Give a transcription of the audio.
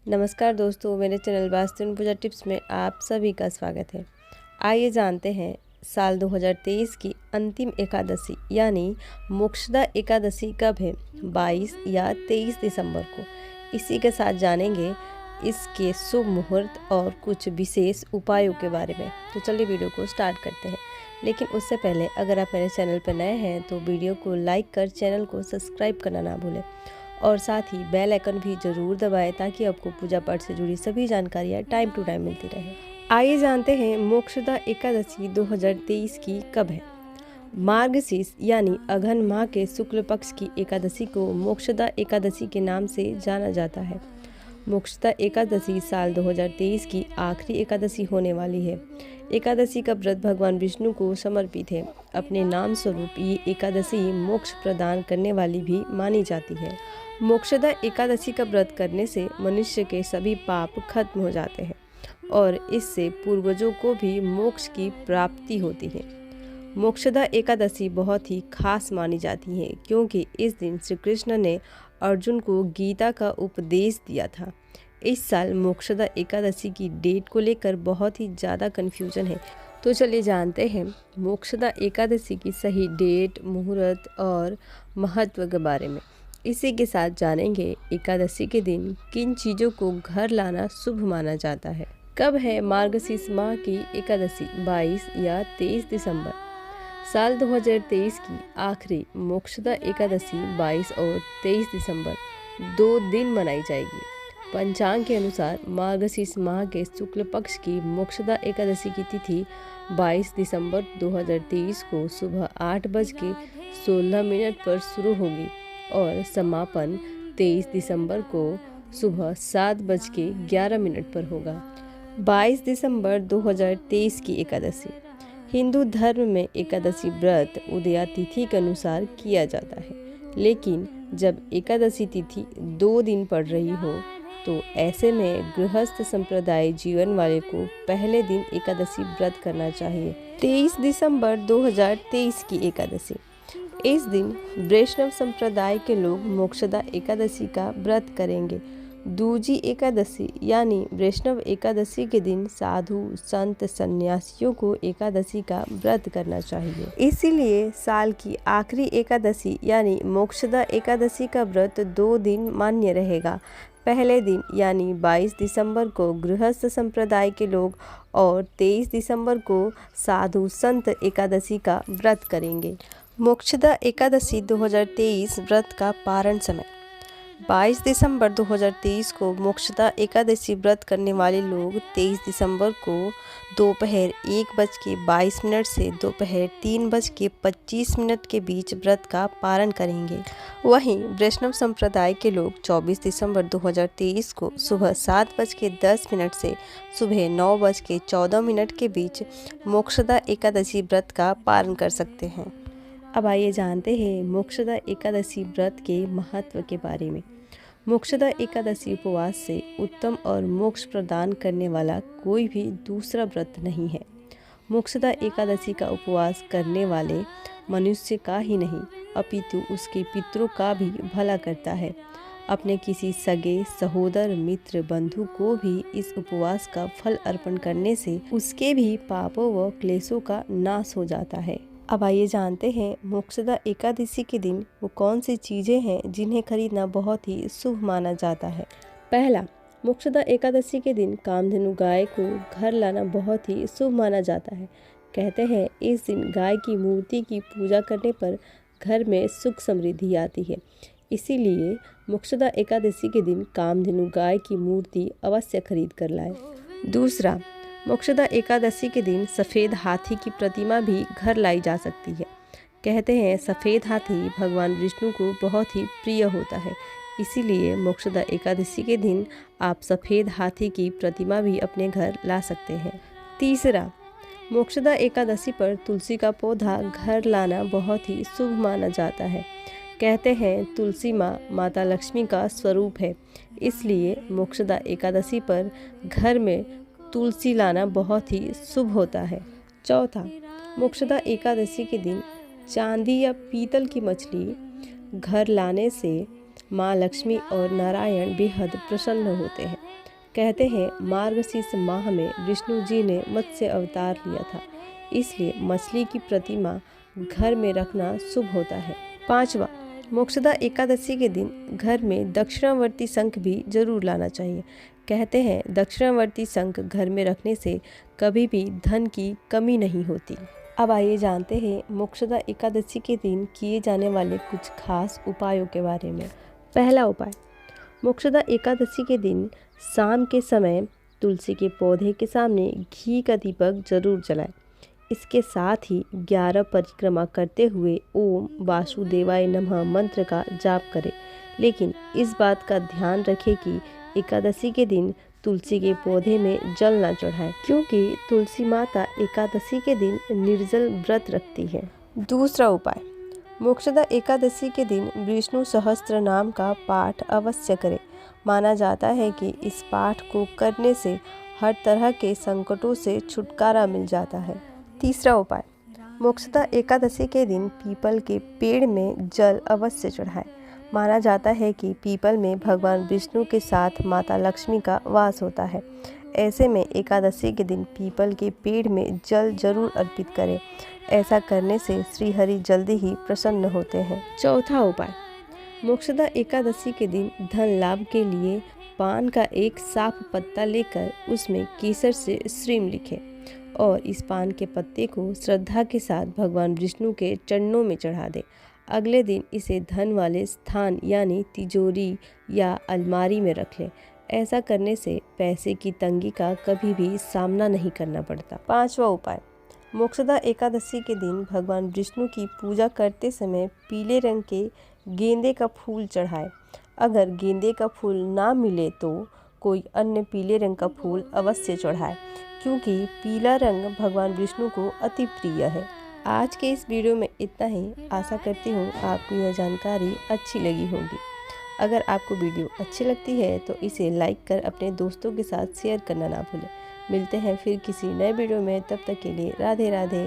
नमस्कार दोस्तों, मेरे चैनल वास्तु पूजा टिप्स में आप सभी का स्वागत है। आइए जानते हैं साल 2023 की अंतिम एकादशी यानी मोक्षदा एकादशी कब है। 22 या 23 दिसंबर को। इसी के साथ जानेंगे इसके शुभ मुहूर्त और कुछ विशेष उपायों के बारे में। तो चलिए वीडियो को स्टार्ट करते हैं। लेकिन उससे पहले अगर आप मेरे चैनल पर नए हैं तो वीडियो को लाइक कर चैनल को सब्सक्राइब करना ना भूलें और साथ ही बेल आइकन भी ज़रूर दबाएं ताकि आपको पूजा पाठ से जुड़ी सभी जानकारियाँ टाइम टू टाइम मिलती रहे। आइए जानते हैं मोक्षदा एकादशी 2023 की कब है। मार्गशीर्ष यानी अघन माह के शुक्ल पक्ष की एकादशी को मोक्षदा एकादशी के नाम से जाना जाता है। मोक्षदा एकादशी साल 2023 की आखिरी एकादशी होने वाली है। एकादशी का व्रत भगवान विष्णु को समर्पित है। अपने नाम स्वरूप ये एकादशी मोक्ष प्रदान करने वाली भी मानी जाती है। मोक्षदा एकादशी का व्रत करने से मनुष्य के सभी पाप खत्म हो जाते हैं और इससे पूर्वजों को भी मोक्ष की प्राप्ति होती है। मोक्षदा एकादशी बहुत ही खास मानी जाती है क्योंकि इस दिन श्री कृष्ण ने अर्जुन को गीता का उपदेश दिया था। इस साल मोक्षदा एकादशी की डेट को लेकर बहुत ही ज़्यादा कन्फ्यूजन है, तो चलिए जानते हैं मोक्षदा एकादशी की सही डेट, मुहूर्त और महत्व के बारे में। इसी के साथ जानेंगे एकादशी के दिन किन चीज़ों को घर लाना शुभ माना जाता है। कब है मार्गशीर्ष माह की एकादशी? 22 या 23 दिसंबर। साल 2023 की आखिरी मोक्षदा एकादशी 22 और 23 दिसंबर 2 दिन मनाई जाएगी। पंचांग के अनुसार मार्गशीर्ष माह के शुक्ल पक्ष की मोक्षदा एकादशी की तिथि 22 दिसंबर 2023 को सुबह 8:16 पर शुरू होगी और समापन 23 दिसंबर को सुबह 7:11 पर होगा। 22 दिसंबर 2023 की एकादशी। हिंदू धर्म में एकादशी व्रत उदया तिथि के अनुसार किया जाता है, लेकिन जब एकादशी तिथि 2 दिन पड़ रही हो तो ऐसे में गृहस्थ संप्रदाय जीवन वाले को पहले दिन एकादशी व्रत करना चाहिए। 23 दिसंबर 2023 की एकादशी। इस दिन वैष्णव संप्रदाय के लोग मोक्षदा एकादशी का व्रत करेंगे। दूजी एकादशी यानी वैष्णव एकादशी के दिन साधु संत सन्यासियों को एकादशी का व्रत करना चाहिए। इसीलिए साल की आखिरी एकादशी यानी मोक्षदा एकादशी का व्रत 2 दिन मान्य रहेगा। पहले दिन यानी 22 दिसंबर को गृहस्थ संप्रदाय के लोग और 23 दिसंबर को साधु संत एकादशी का व्रत करेंगे। मोक्षदा एकादशी 2023 व्रत का पारण समय। 22 दिसंबर 2023 को मोक्षदा एकादशी व्रत करने वाले लोग 23 दिसंबर को दोपहर 1:22 से दोपहर 3:25 के बीच व्रत का पारण करेंगे। वहीं वैष्णव संप्रदाय के लोग 24 दिसंबर 2023 को सुबह 7:10 से सुबह 9:14 के बीच मोक्षदा एकादशी व्रत का पारण कर सकते हैं। अब आइए जानते हैं मोक्षदा एकादशी व्रत के महत्व के बारे में। मोक्षदा एकादशी उपवास से उत्तम और मोक्ष प्रदान करने वाला कोई भी दूसरा व्रत नहीं है। मोक्षदा एकादशी का उपवास करने वाले मनुष्य का ही नहीं अपितु उसके पितरों का भी भला करता है। अपने किसी सगे, सहोदर, मित्र, बंधु को भी इस उपवास का फल अर्पण करने से उसके भी पापों व क्लेशों का नाश हो जाता है। अब आइए जानते हैं मोक्षदा एकादशी के दिन वो कौन सी चीज़ें हैं जिन्हें खरीदना बहुत ही शुभ माना जाता है। पहला, मोक्षदा एकादशी के दिन कामधेनु गाय को घर लाना बहुत ही शुभ माना जाता है। कहते हैं इस दिन गाय की मूर्ति की पूजा करने पर घर में सुख समृद्धि आती है। इसीलिए मोक्षदा एकादशी के दिन कामधेनु गाय की मूर्ति अवश्य खरीद कर लाए। दूसरा, मोक्षदा एकादशी के दिन सफ़ेद हाथी की प्रतिमा भी घर लाई जा सकती है। कहते हैं सफ़ेद हाथी भगवान विष्णु को बहुत ही प्रिय होता है, इसीलिए मोक्षदा एकादशी के दिन आप सफ़ेद हाथी की प्रतिमा भी अपने घर ला सकते हैं। तीसरा, मोक्षदा एकादशी पर तुलसी का पौधा घर लाना बहुत ही शुभ माना जाता है। कहते हैं तुलसी माँ माता लक्ष्मी का स्वरूप है, इसलिए मोक्षदा एकादशी पर घर में तुलसी लाना बहुत ही शुभ होता है। चौथा, मोक्षदा एकादशी के दिन चांदी या पीतल की मछली घर लाने से माँ लक्ष्मी और नारायण बेहद प्रसन्न होते हैं। कहते हैं मार्गशीर्ष माह में विष्णु जी ने मत्स्य अवतार लिया था, इसलिए मछली की प्रतिमा घर में रखना शुभ होता है। 5वां, मोक्षदा एकादशी के दिन घर में दक्षिणावर्ती शंख भी जरूर लाना चाहिए। कहते हैं दक्षिणावर्ती शंख घर में रखने से कभी भी धन की कमी नहीं होती। अब आइए जानते हैं मोक्षदा एकादशी के दिन किए जाने वाले कुछ खास उपायों के बारे में। पहला उपाय, मोक्षदा एकादशी के दिन शाम के समय तुलसी के पौधे के सामने घी का दीपक जरूर जलाएं। इसके साथ ही 11 परिक्रमा करते हुए ओम वासुदेवाय नमः मंत्र का जाप करें। लेकिन इस बात का ध्यान रखें कि एकादशी के दिन तुलसी के पौधे में जल न चढ़ाएं, क्योंकि तुलसी माता एकादशी के दिन निर्जल व्रत रखती है। दूसरा उपाय, मोक्षदा एकादशी के दिन विष्णु सहस्त्र नाम का पाठ अवश्य करें। माना जाता है कि इस पाठ को करने से हर तरह के संकटों से छुटकारा मिल जाता है। तीसरा उपाय, मोक्षदा एकादशी के दिन पीपल के पेड़ में जल अवश्य चढ़ाएं। माना जाता है कि पीपल में भगवान विष्णु के साथ माता लक्ष्मी का वास होता है। ऐसे में एकादशी के दिन पीपल के पेड़ में जल जरूर अर्पित करें। ऐसा करने से श्री हरि जल्दी ही प्रसन्न होते हैं। चौथा उपाय, मोक्षदा एकादशी के दिन धन लाभ के लिए पान का एक साफ पत्ता लेकर उसमें केसर से श्रीम लिखें और इस पान के पत्ते को श्रद्धा के साथ भगवान विष्णु के चरणों में चढ़ा दें। अगले दिन इसे धन वाले स्थान यानी तिजोरी या अलमारी में रख लें। ऐसा करने से पैसे की तंगी का कभी भी सामना नहीं करना पड़ता। 5वां उपाय, मोक्षदा एकादशी के दिन भगवान विष्णु की पूजा करते समय पीले रंग के गेंदे का फूल चढ़ाएं। अगर गेंदे का फूल ना मिले तो कोई अन्य पीले रंग का फूल अवश्य चढ़ाएं, क्योंकि पीला रंग भगवान विष्णु को अति प्रिय है। आज के इस वीडियो में इतना ही। आशा करती हूँ आपको यह जानकारी अच्छी लगी होगी। अगर आपको वीडियो अच्छी लगती है तो इसे लाइक कर अपने दोस्तों के साथ शेयर करना ना भूलें। मिलते हैं फिर किसी नए वीडियो में, तब तक के लिए राधे राधे।